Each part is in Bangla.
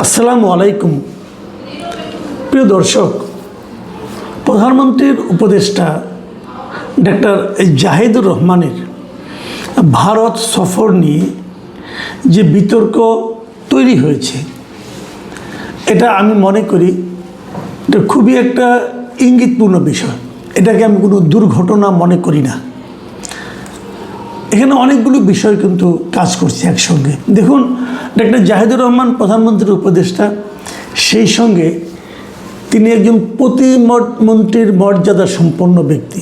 আসসালামু আলাইকুম। প্রিয় দর্শক, প্রধানমন্ত্রীর উপদেষ্টা ডাক্তার জাহিদুর রহমানের ভারত সফর নিয়ে যে বিতর্ক তৈরি হয়েছে, এটা আমি মনে করি এটা খুবই একটা ইঙ্গিতপূর্ণ বিষয়। এটাকে আমি কোনো দুর্ঘটনা মনে করি না। এখানে অনেকগুলো বিষয় কিন্তু কাজ করছে একসঙ্গে। দেখুন, ডাক্তার জাহিদুর রহমান প্রধানমন্ত্রীর উপদেষ্টা, সেই সঙ্গে তিনি একজন প্রতিমন্ত্রীর মর্যাদা সম্পন্ন ব্যক্তি।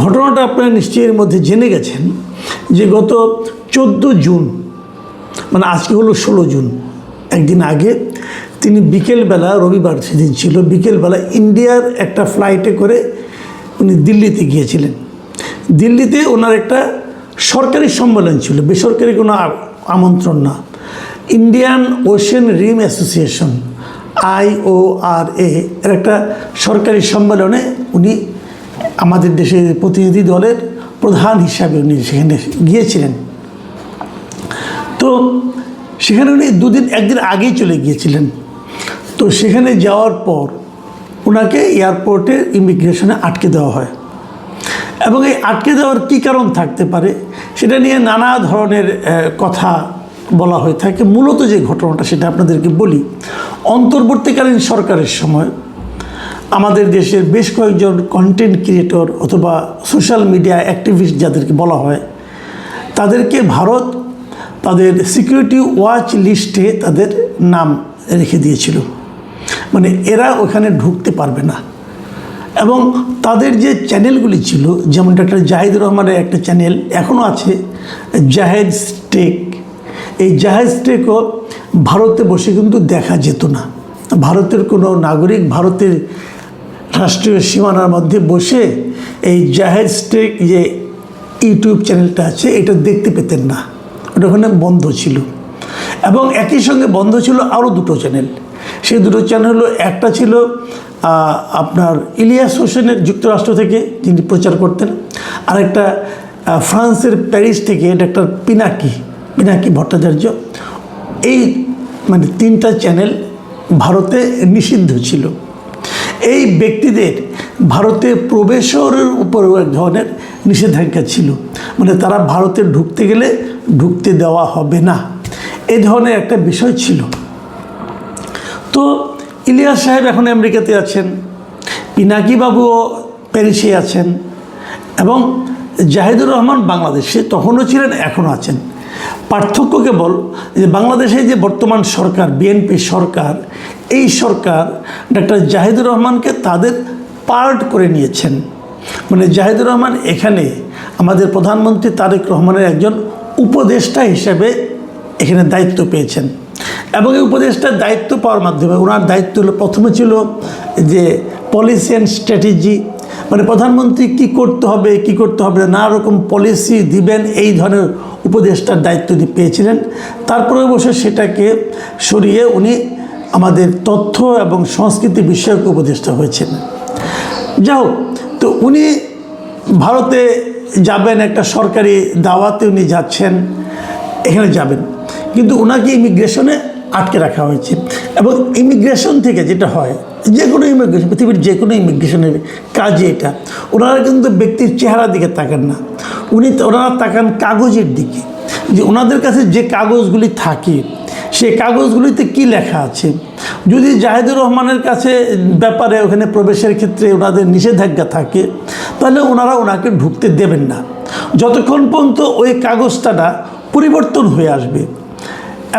ঘটনাটা আপনারা নিশ্চয়ই এর মধ্যে জেনে গেছেন যে গত 14 জুন, মানে আজকে হলো 16 জুন, একদিন আগে তিনি বিকেলবেলা, রবিবার সেদিন ছিল, বিকেলবেলা ইন্ডিয়ার একটা ফ্লাইটে করে উনি দিল্লিতে গিয়েছিলেন। দিল্লিতে ওনার একটা সরকারি সম্মেলন ছিল, বেসরকারি কোনো আমন্ত্রণ না। ইন্ডিয়ান ওশেন রিম অ্যাসোসিয়েশন IORA এর একটা সরকারি সম্মেলনে উনি আমাদের দেশের প্রতিনিধি দলের প্রধান হিসাবে উনি সেখানে গিয়েছিলেন। তো সেখানে উনি একদিন আগেই চলে গিয়েছিলেন। তো সেখানে যাওয়ার পর ওনাকে এয়ারপোর্টে ইমিগ্রেশনে আটকে দেওয়া হয়, এবং এই আটকে দেওয়ার কী কারণ থাকতে পারে সেটা নিয়ে নানা ধরনের কথা বলা হয়ে থাকে। মূলত যে ঘটনাটা সেটা আপনাদেরকে বলি। অন্তর্বর্তীকালীন সরকারের সময় আমাদের দেশের বেশ কয়েকজন কন্টেন্ট ক্রিয়েটর অথবা সোশ্যাল মিডিয়া অ্যাক্টিভিস্ট যাদেরকে বলা হয়, তাদেরকে ভারত তাদের সিকিউরিটি ওয়াচ লিস্টে তাদের নাম রেখে দিয়েছিল, মানে এরা ওখানে ঢুকতে পারবে না। এবং তাদের যে চ্যানেলগুলি ছিল, যেমন ডাক্তার জাহিদুর রহমানের একটা চ্যানেল এখনও আছে, জাহেদ স্টেক। এই জাহেদ স্টেকও ভারতে বসে কিন্তু দেখা যেত না। ভারতের কোনো নাগরিক ভারতের রাষ্ট্রীয় সীমানার মধ্যে বসে এই জাহেদ স্টেক যে ইউটিউব চ্যানেলটা আছে এটা দেখতে পেতেন না, ওটা ওখানে বন্ধ ছিল। এবং একই সঙ্গে বন্ধ ছিল আরও দুটো চ্যানেল। সেই দুটো চ্যানেল হলো, একটা ছিল আপনার ইলিয়াস হোসেনের যুক্তরাষ্ট্র থেকে, যিনি প্রচার করতেন, আর একটা ফ্রান্সের প্যারিস থেকে ডাক্তার পিনাকি ভট্টাচার্য। এই মানে 3টা চ্যানেল ভারতে নিষিদ্ধ ছিল। এই ব্যক্তিদের ভারতে প্রবেশের উপরেও এক ধরনের নিষেধাজ্ঞা ছিল, মানে তারা ভারতে ঢুকতে গেলে ঢুকতে দেওয়া হবে না, এই ধরনের একটা বিষয় ছিল। তো ইলিয়াস সাহেব এখন আমেরিকাতে আছেন, পিনাকি বাবুও প্যারিসে আছেন, এবং জাহিদুর রহমান বাংলাদেশে তখনও ছিলেন, এখনও আছেন। পার্থক্য কেবল যে বাংলাদেশে যে বর্তমান সরকার, বিএনপি সরকার, এই সরকার ডাক্তার জাহিদুর রহমানকে তাদের পার্ট করে নিয়েছেন। মানে জাহিদুর রহমান এখানে আমাদের প্রধানমন্ত্রী তারেক রহমানের একজন উপদেষ্টা হিসেবে এখানে দায়িত্ব পেয়েছেন। এবং এই উপদেষ্টার দায়িত্ব পাওয়ার মাধ্যমে ওনার দায়িত্ব হলো, প্রথমে ছিল যে পলিসি অ্যান্ড স্ট্র্যাটেজি, মানে প্রধানমন্ত্রী কি করতে হবে কি করতে হবে নানা রকম পলিসি দিবেন, এই ধরনের উপদেষ্টার দায়িত্ব পেয়েছিলেন। তারপরে বসে সেটাকে সরিয়ে উনি আমাদের তথ্য এবং সংস্কৃতি বিষয়ক উপদেষ্টা হয়েছেন। যাই হোক, তো উনি ভারতে যাবেন, একটা সরকারি দাওয়াতে উনি যাচ্ছেন, এখানে যাবেন, কিন্তু ওনাকে ইমিগ্রেশনে আটকে রাখা হয়েছে। এবং ইমিগ্রেশন থেকে যেটা হয়, যে কোনো ইমিগ্রেশন, পৃথিবীর যে কোনো ইমিগ্রেশনের কাজে এটা, ওনারা কিন্তু ব্যক্তির চেহারার দিকে তাকান না, ওনারা তাকান কাগজের দিকে, যে ওনাদের কাছে যে কাগজগুলি থাকে সেই কাগজগুলিতে কি লেখা আছে। যদি জাহিদুর রহমানের কাছে ব্যাপারে ওখানে প্রবেশের ক্ষেত্রে ওনাদের নিষেধাজ্ঞা থাকে, তাহলে ওনাকে ঢুকতে দেবেন না যতক্ষণ পর্যন্ত ওই কাগজটা পরিবর্তন হয়ে আসবে।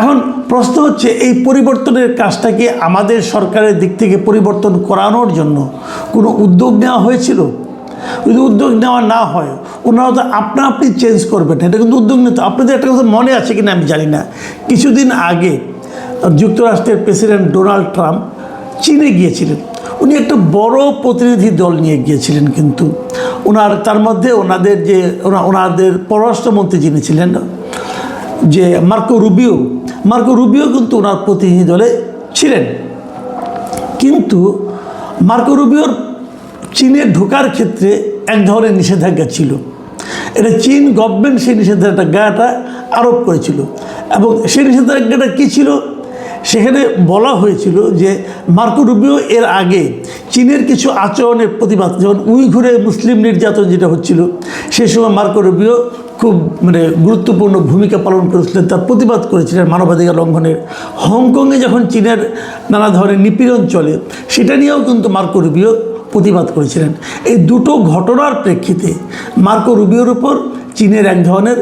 এখন প্রশ্ন হচ্ছে, এই পরিবর্তনের কাজটা কি আমাদের সরকারের দিক থেকে পরিবর্তন করানোর জন্য কোনো উদ্যোগ নেওয়া হয়েছিল? যদি উদ্যোগ নেওয়া না হয়, ওনারা তো আপনি চেঞ্জ করবেন, এটা কিন্তু উদ্যোগ নিতে। আপনাদের একটা কথা মনে আছে কিনা আমি জানি না, কিছুদিন আগে যুক্তরাষ্ট্রের প্রেসিডেন্ট ডোনাল্ড ট্রাম্প চীনে গিয়েছিলেন। উনি একটা বড় প্রতিনিধি দল নিয়ে গিয়েছিলেন, কিন্তু তার মধ্যে ওনাদের পররাষ্ট্রমন্ত্রী যিনি ছিলেন যে মার্কো রুবিও কিন্তু ওনার প্রতিনিধি দলে ছিলেন। কিন্তু মার্কো রুবিওর চীনে ঢোকার ক্ষেত্রে এক ধরনের নিষেধাজ্ঞা ছিল। এটা চীন গভর্নমেন্ট সেই নিষেধাজ্ঞাটা আরোপ করেছিল। এবং সেই নিষেধাজ্ঞাটা কী ছিল? সেখানে বলা হয়েছিল যে মার্কো রুবিও এর আগে চীনের কিছু আচরণের প্রতিবাদ, যেমন উইঘুরে মুসলিম নির্যাতন যেটা হচ্ছিল, সেই সময় মার্কো রুবিও খুব গুরুত্বপূর্ণ ভূমিকা পালন করেছিলেন, তার প্রতিবাদ করেছিলেন মানবাধিকার লঙ্ঘনের। হংকংয়ে যখন চীনের নানা ধরনের নিপীড়ন চলে, সেটা নিয়েও কিন্তু মার্কো রুবিও প্রতিবাদ করেছিলেন। এই দুটো ঘটনার প্রেক্ষিতে মার্কো রুবিওর উপর চীনের এক ধরনের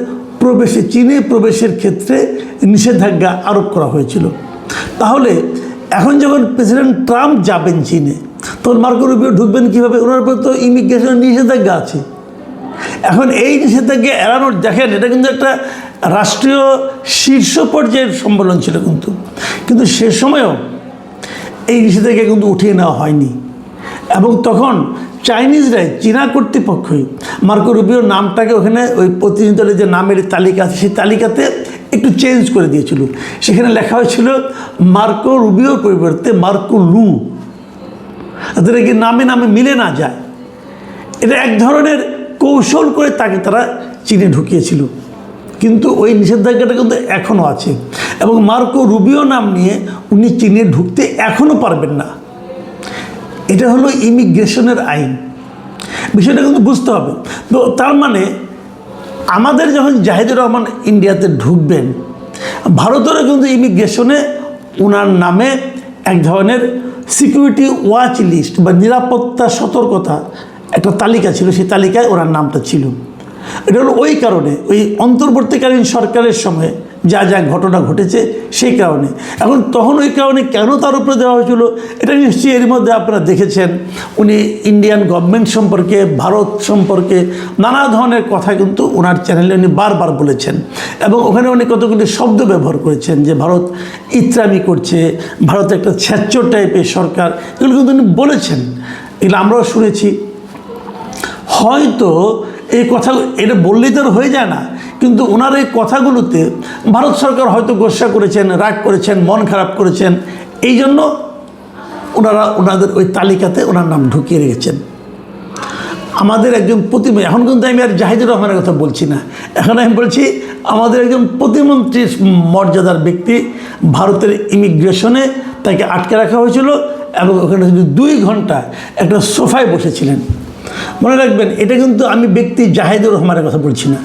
চীনে প্রবেশের ক্ষেত্রে নিষেধাজ্ঞা আরোপ করা হয়েছিল। তাহলে এখন যখন প্রেসিডেন্ট ট্রাম্প যাবেন চীনে, তখন মার্কো রুবিও ঢুকবেন কীভাবে? ওনার উপর তো ইমিগ্রেশনের নিষেধাজ্ঞা আছে। এখন এই নিষেধাজ্ঞা এড়ানোর, দেখেন এটা কিন্তু একটা রাষ্ট্রীয় শীর্ষ পর্যায়ের সম্মেলন ছিল, কিন্তু সে সময়ও এই নিষেধাজ্ঞা কিন্তু উঠিয়ে নেওয়া হয়নি। এবং তখন চাইনিজরাই, চীনা কর্তৃপক্ষই মার্কো রুবিওর নামটাকে ওখানে ওই প্রতিনিধি দলের যে নামের তালিকা আছে সেই তালিকাতে একটু চেঞ্জ করে দিয়েছিল। সেখানে লেখা হয়েছিল মার্কো রুবিওর পরিবর্তে মার্কো লু, তাদের কি নামে নামে মিলে না যায়। এটা এক ধরনের কৌশল করে তাকে তারা চীনে ঢুকিয়েছিল, কিন্তু ওই নিষেধাজ্ঞাটা কিন্তু এখনও আছে। এবং মার্কো রুবিও নাম নিয়ে উনি চীনে ঢুকতে এখনও পারবেন না। এটা হলো ইমিগ্রেশনের আইন, বিষয়টা কিন্তু বুঝতে হবে। তো তার মানে আমাদের যখন জাহিদুর রহমান ইন্ডিয়াতে ঢুকবেন, ভারতেরও কিন্তু ইমিগ্রেশনে ওনার নামে এক ধরনের সিকিউরিটি ওয়াচ লিস্ট বা নিরাপত্তা সতর্কতা একটা তালিকা ছিল, সেই তালিকায় ওনার নামটা ছিল। এটা হলো ওই কারণে, ওই অন্তর্বর্তীকালীন সরকারের সময় যা যা ঘটনা ঘটেছে সেই কারণে। এখন তখন ওই কারণে কেন তার উপরে দেওয়া হয়েছিল, এটা নিশ্চয়ই এর মধ্যে আপনারা দেখেছেন। উনি ইন্ডিয়ান গভর্নমেন্ট সম্পর্কে, ভারত সম্পর্কে নানা ধরনের কথা কিন্তু ওনার চ্যানেলে উনি বারবার বলেছেন, এবং ওখানে উনি কতগুলি শব্দ ব্যবহার করেছেন যে ভারত ইত্রামি করছে, ভারত একটা ছ্যাচ্চর টাইপের সরকার, এগুলো কিন্তু উনি বলেছেন, এগুলো আমরাও শুনেছি। হয়তো এই কথা এটা বললেই তো হয়ে যায় না, কিন্তু ওনার এই কথাগুলোতে ভারত সরকার হয়তো গোসা করেছেন, রাগ করেছেন, মন খারাপ করেছেন, এই জন্য ওনাদের ওই তালিকাতে ওনার নাম ঢুকিয়ে রেখেছেন। আমাদের একজন এখন কিন্তু আমি আর জাহিদুর রহমানের কথা বলছি না, এখন আমি বলছি আমাদের একজন প্রতিমন্ত্রীর মর্যাদার ব্যক্তি ভারতের ইমিগ্রেশনে তাকে আটকে রাখা হয়েছিল, এবং ওখানে 2 ঘন্টা একটা সোফায় বসেছিলেন। মনে রাখবেন, এটা কিন্তু আমি ব্যক্তি জাহিদুর রহমানের কথা বলছি না।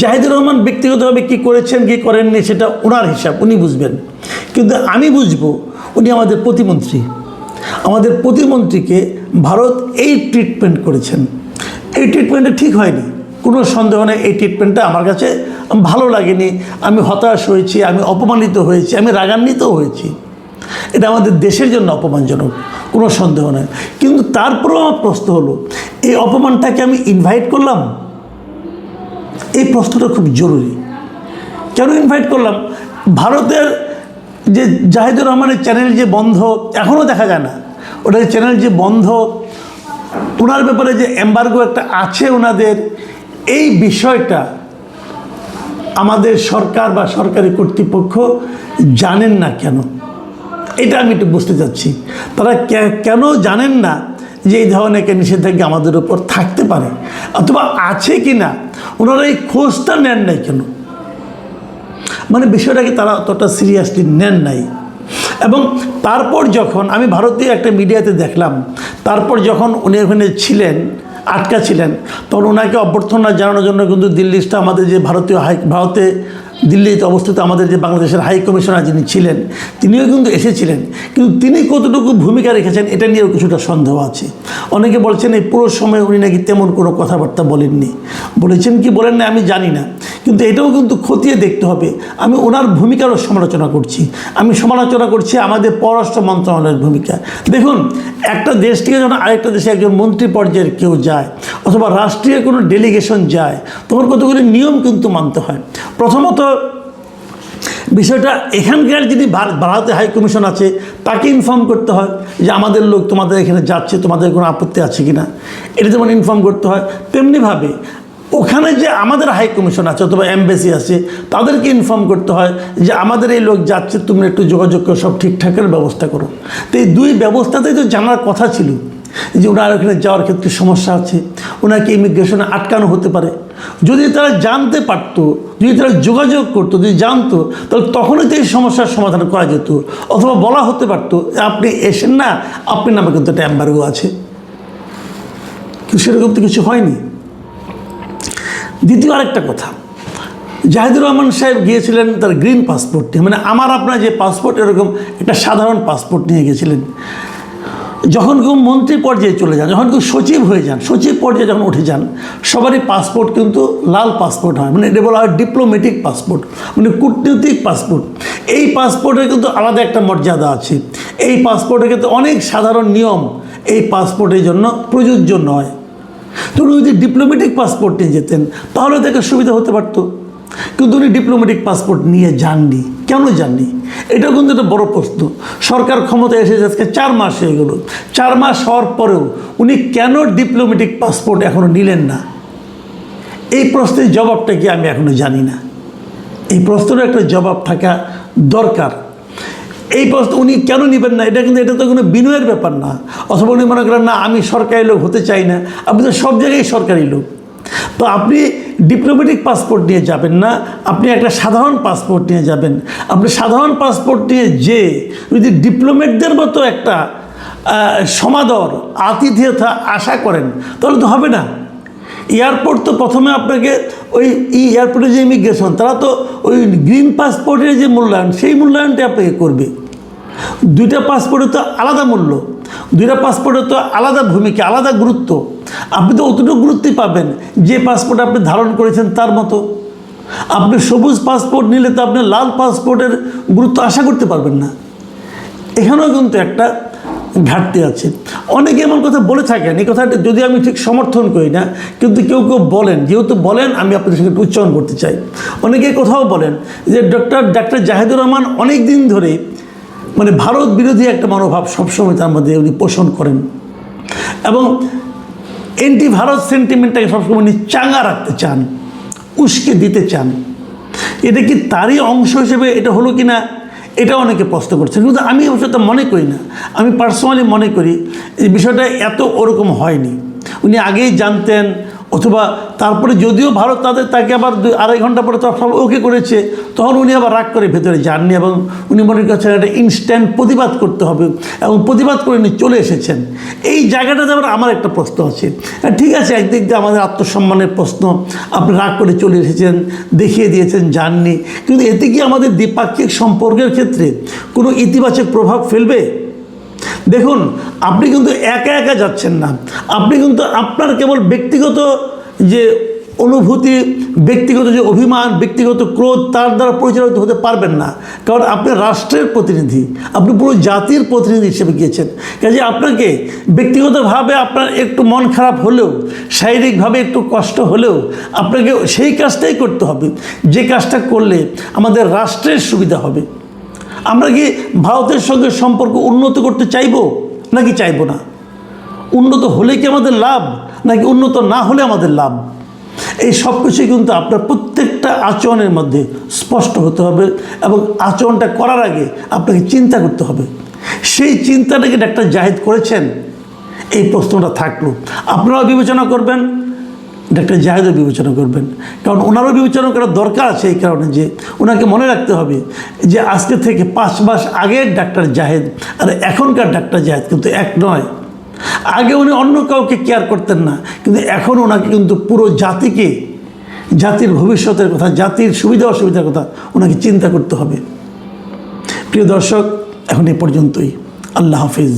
জাহিদুর রহমান ব্যক্তিগতভাবে কী করেছেন কী করেননি সেটা ওনার হিসাব, উনি বুঝবেন, কিন্তু আমি বুঝবো উনি আমাদের প্রতিমন্ত্রী। আমাদের প্রতিমন্ত্রীকে ভারত এই ট্রিটমেন্ট করেছেন, এই ট্রিটমেন্টটা ঠিক হয়নি, কোনো সন্দেহ নেই। এই ট্রিটমেন্টটা আমার কাছে ভালো লাগেনি, আমি হতাশ হয়েছি, আমি অপমানিত হয়েছি, আমি রাগান্বিতও হয়েছি। এটা আমাদের দেশের জন্য অপমানজনক, কোনো সন্দেহ নেই। কিন্তু তারপরেও আমার প্রশ্ন হলো, এই অপমানটাকে আমি ইনভাইট করলাম? এই প্রশ্নটা খুব জরুরি। কেন ইনভাইট করলাম? ভারতের যে জাহিদুর রহমানের চ্যানেল যে বন্ধ, এখনও দেখা যায় না, ওটার চ্যানেল যে বন্ধ, ওনার ব্যাপারে যে এম্বার্গো একটা আছে ওনাদের, এই বিষয়টা আমাদের সরকার বা সরকারি কর্তৃপক্ষ জানেন না কেন, এটা আমি একটু বুঝতে চাচ্ছি। তারা কেন জানেন না যে এই ধরনের নিষেধাজ্ঞা আমাদের উপর থাকতে পারে, অথবা আছে কি না, ওনারা এই খোঁজটা নেন নাই কেন? মানে বিষয়টাকে তারা অতটা সিরিয়াসলি নেন নাই। এবং তারপর যখন আমি ভারতীয় একটা মিডিয়াতে দেখলাম, তারপর যখন উনি ওখানে ছিলেন, আটকা ছিলেন, তখন ওনাকে অভ্যর্থনা জানানোর জন্য কিন্তু দিল্লিতে আমাদের যে ভারতে দিল্লিতে অবস্থিত আমাদের যে বাংলাদেশের হাই কমিশনার যিনি ছিলেন, তিনিও কিন্তু এসেছিলেন, কিন্তু তিনি কতটুকু ভূমিকা রেখেছেন এটা নিয়েও কিছুটা সন্দেহ আছে। অনেকে বলছেন এই পুরো সময় উনি নাকি তেমন কোনো কথাবার্তা বলেননি, বলেছেন কি বলেন না আমি জানি না, কিন্তু এটাও কিন্তু খতিয়ে দেখতে হবে। আমি ওনার ভূমিকারও সমালোচনা করছি, আমি সমালোচনা করছি আমাদের পররাষ্ট্র মন্ত্রণালয়ের ভূমিকা। দেখুন, একটা দেশ থেকে যখন আরেকটা দেশে একজন মন্ত্রী পর্যায়ের কেউ যায়, অথবা রাষ্ট্রীয় কোনো ডেলিগেশন যায়, তখন কতগুলি নিয়ম কিন্তু মানতে হয়। প্রথমত বিষয়টা এখানকার যিনি ভারতে হাই কমিশন আছে তাকে ইনফর্ম করতে হয় যে আমাদের লোক তোমাদের এখানে যাচ্ছে, তোমাদের কোনো আপত্তি আছে কি না, এটা যেমন ইনফর্ম করতে হয়, তেমনিভাবে ওখানে যে আমাদের হাই কমিশন আছে অথবা এমবেসি আছে তাদেরকে ইনফর্ম করতে হয় যে আমাদের এই লোক যাচ্ছে, তুমি একটু যোগাযোগ করে সব ঠিকঠাকের ব্যবস্থা করো। তো এই 2 ব্যবস্থাতেই তো জানার কথা ছিল, যে ওনার ওখানে যাওয়ার ক্ষেত্রে সমস্যা আছে, ওনাকে ইমিগ্রেশনে আটকানো হতে পারে। যদি তারা জানতে পারতো, যদি তারা যোগাযোগ করতো, যদি জানতো, তাহলে তখনই তো এই সমস্যার সমাধান করা যেত, অথবা বলা হতে পারতো আপনি এসেন না, আপনার নামে কিন্তু একটা এম্বার্গো আছে। কিন্তু সেরকম তো কিছু হয়নি। দ্বিতীয় আরেকটা কথা, জাহিদুর রহমান সাহেব গিয়েছিলেন তার গ্রিন পাসপোর্ট নিয়ে, মানে আমার আপনার যে পাসপোর্ট এরকম একটা সাধারণ পাসপোর্ট নিয়ে গেছিলেন। যখন কেউ মন্ত্রী পর্যায়ে চলে যান, যখন কেউ সচিব হয়ে যান, সচিব পর্যায়ে যখন উঠে যান, সবারই পাসপোর্ট কিন্তু লাল পাসপোর্ট হয়, মানে এটা বলা হয় ডিপ্লোম্যাটিক পাসপোর্ট, মানে কূটনৈতিক পাসপোর্ট। এই পাসপোর্টের কিন্তু আলাদা একটা মর্যাদা আছে। এই পাসপোর্টের কিন্তু অনেক সাধারণ নিয়ম এই পাসপোর্টের জন্য প্রযোজ্য নয়। তো উনি যদি ডিপ্লোম্যাটিক পাসপোর্ট নিয়ে যেতেন তাহলে তাকে সুবিধা হতে পারতো, কিন্তু উনি ডিপ্লোম্যাটিক পাসপোর্ট নিয়ে যাননি। কেন যাননি? এটাও কিন্তু একটা বড় প্রশ্ন। সরকার ক্ষমতায় এসেছে আজকে 4 মাস হয়ে গেল। 4 মাস হওয়ার পরেও উনি কেন ডিপ্লোম্যাটিক পাসপোর্ট এখনও নিলেন না? এই প্রশ্নের জবাবটা কি আমি এখনও জানি না। এই প্রশ্নের একটা জবাব থাকা দরকার। এই প্রশ্ন উনি কেন নেবেন না, এটা তো কোনো বিনয়ের ব্যাপার না। অথবা উনি মনে করেন না আমি সরকারি লোক হতে চাই না। আপনি তো সব জায়গায় সরকারি লোক। তো আপনি ডিপ্লোম্যাটিক পাসপোর্ট নিয়ে যাবেন না, আপনি একটা সাধারণ পাসপোর্ট নিয়ে যাবেন। আপনি সাধারণ পাসপোর্ট নিয়ে যে যদি ডিপ্লোম্যাটদের মতো একটা সমাদর আতিথেয়তা আশা করেন তাহলে তো হবে না। এয়ারপোর্ট তো প্রথমে আপনাকে ওই এয়ারপোর্টে যে ইমিগ্রেশন, তারা তো ওই গ্রিন পাসপোর্টের যে মূল্যায়ন, সেই মূল্যায়নটা আপনাকে করবে। 2টা পাসপোর্টের তো আলাদা মূল্য, 2টা পাসপোর্টের তো আলাদা ভূমিকা, আলাদা গুরুত্ব। আপনি তো অতটুকু গুরুত্বই পাবেন যে পাসপোর্ট আপনি ধারণ করেছেন তার মতো। আপনি সবুজ পাসপোর্ট নিলে তো আপনি লাল পাসপোর্টের গুরুত্ব আশা করতে পারবেন না। এখানেও কিন্তু একটা ঘাটতি আছে। অনেকে এমন কথা বলে থাকেন, এই কথাটা যদি আমি ঠিক সমর্থন করি না, কিন্তু কেউ কেউ বলেন, যেহেতু বলেন আমি আপনাদের সঙ্গে একটু উচ্চারণ করতে চাই। অনেকে কোথাও বলেন যে ডাক্তার জাহিদুর রহমান অনেক দিন ধরে মানে ভারত বিরোধী একটা মনোভাব সবসময় তার মধ্যে উনি পোষণ করেন, এবং এন্টি ভারত সেন্টিমেন্টটাকে সবসময় উনি চাঙ্গা রাখতে চান, উস্কে দিতে চান। এটা কি তারই অংশ হিসেবে এটা হলো কি না, এটা অনেকে প্রশ্ন করছেন। কিন্তু আমি অবশ্য তা মনে করি না। আমি পার্সোনালি মনে করি এই বিষয়টা এত ওরকম হয়নি। উনি আগেই জানতেন, অথবা তারপরে যদিও ভারত তাকে আবার 2-2.5 ঘন্টা পরে সব ওকে করেছে, তখন উনি আবার রাগ করে ভেতরে যাননি, এবং উনি মনে করছেন একটা ইনস্ট্যান্ট প্রতিবাদ করতে হবে, এবং প্রতিবাদ করে উনি চলে এসেছেন। এই জায়গাটাতে আবার আমার একটা প্রশ্ন আছে। ঠিক আছে, একদিক দিয়ে আমাদের আত্মসম্মানের প্রশ্ন, আপনি রাগ করে চলে এসেছেন, দেখিয়ে দিয়েছেন, যাননি, কিন্তু এতে কি আমাদের দ্বিপাক্ষিক সম্পর্কের ক্ষেত্রে কোনো ইতিবাচক প্রভাব ফেলবে? দেখুন, আপনি কিন্তু একা একা যাচ্ছেন না। আপনি কিন্তু আপনার কেবল ব্যক্তিগত যে অনুভূতি, ব্যক্তিগত যে অভিমান, ব্যক্তিগত ক্রোধ, তার দ্বারা পরিচালিত হতে পারবেন না। কারণ আপনি রাষ্ট্রের প্রতিনিধি, আপনি পুরো জাতির প্রতিনিধি হিসেবে গিয়েছেন। কাজে আপনাকে ব্যক্তিগতভাবে আপনার একটু মন খারাপ হলেও, শারীরিকভাবে একটু কষ্ট হলেও আপনাকে সেই কাজটাই করতে হবে যে কাজটা করলে আমাদের রাষ্ট্রের সুবিধা হবে। আমরা কি ভারতের সঙ্গে সম্পর্ক উন্নত করতে চাইব নাকি চাইব না? উন্নত হলে কি আমাদের লাভ, নাকি উন্নত না হলে আমাদের লাভ? এই সব কিছুই কিন্তু আপনার প্রত্যেকটা আচরণের মধ্যে স্পষ্ট হতে হবে, এবং আচরণটা করার আগে আপনাকে চিন্তা করতে হবে। সেই চিন্তাটাকে ডাক্তার জাহিদ করেছেন, এই প্রশ্নটা থাকলো। আপনারাও বিবেচনা করবেন, ডাক্তার জাহিদও বিবেচনা করবেন, কারণ ওনারও বিবেচনা করার দরকার আছে। এই কারণে যে ওনাকে মনে রাখতে হবে যে আজকে থেকে 5 মাস আগের ডাক্তার জাহিদ আর এখনকার ডাক্তার জাহিদ কিন্তু এক নয়। আগে উনি অন্য কাউকে কেয়ার করতেন না, কিন্তু এখন ওনাকে কিন্তু পুরো জাতিকে, জাতির ভবিষ্যতের কথা, জাতির সুবিধা অসুবিধার কথা ওনাকে চিন্তা করতে হবে। প্রিয় দর্শক, এখন এ পর্যন্তই। আল্লাহ হাফিজ।